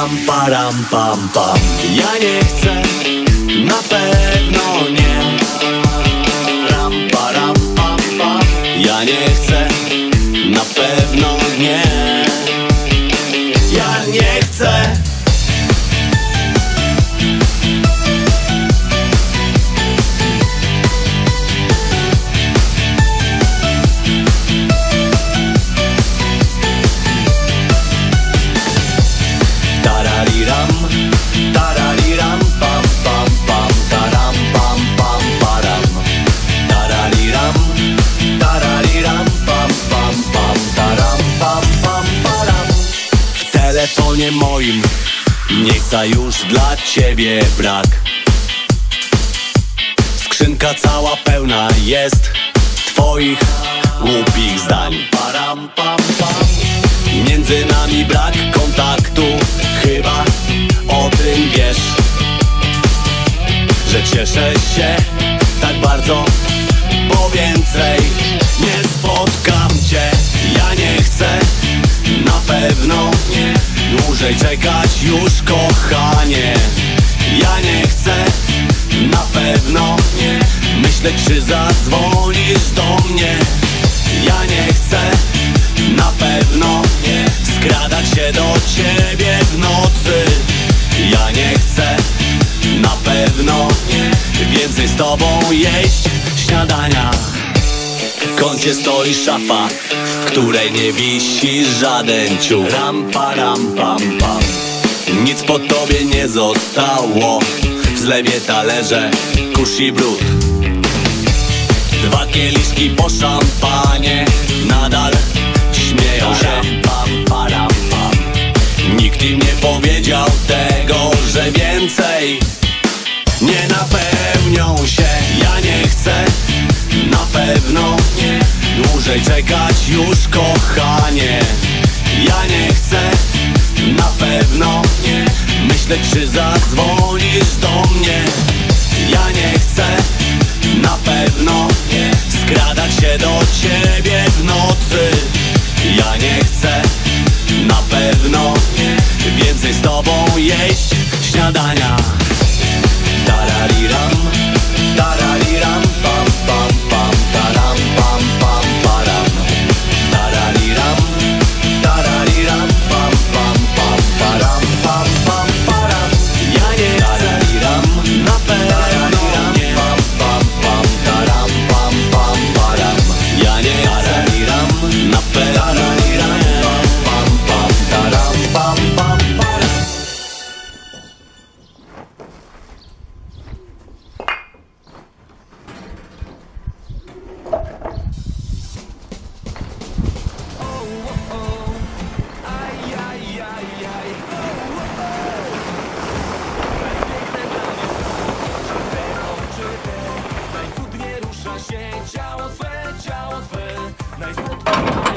Ram, param, pam, pam. Ja nie chcę, na pewno nie. Ram, param, pam, pam. Ja nie chcę, na pewno nie. Ja nie chcę. Tarariram, tarariram, pam, pam, pam, taram, pam, pam, param. Tarariram, tarariram, pam, pam, pam, taram, pam, pam, param. W telefonie moim miejsca już dla ciebie brak. Skrzynka cała pełna jest twoich głupich zdań. Param, pam, pam. Między nami brak kontaktu, chyba o tym wiesz. Że cieszę się tak bardzo, bo więcej nie spotkam cię. Ja nie chcę, na pewno nie, dłużej czekać już, kochanie. Ja nie chcę, na pewno nie, myślę, czy zadzwonisz do mnie. Ja nie chcę, na pewno nie, skradać się do ciebie w nocy. Ja nie chcę, na pewno nie, więcej z tobą jeść śniadania. W kącie stoi szafa, w której nie wisi żaden ciuch. Ram, param, pam, pam. Nic po tobie nie zostało, w zlewie talerze kurz i brud. Dwa kieliszki po szampanie nadal śmieją się. Pam, param, pam. Nikt im nie powiedział tego, że więcej nie napełnią się. Ja nie chcę, na pewno nie, dłużej czekać już, kochanie. Ja nie chcę, na pewno nie, myślę, czy zadzwonisz do mnie. Ja nie chcę, na pewno nie, skradać się do ciebie w nocy. Ja nie chcę, na pewno nie, więcej z tobą jeść śniadania. Tarariram, tarariram, pam, pam, pam, taram, pam, pam, param. Tarariram, tarariram, pam, pam, pam, taram, pam, pam, param. Ja nie tarariram, na pewno nie, pam, pam, pam, taram, pam, pam, param. Ja nie tarariram, na pewno nie, pam, pam, pam, taram, pam, pam, param. Najcudnie rusza się ciało twe, najsmutniej.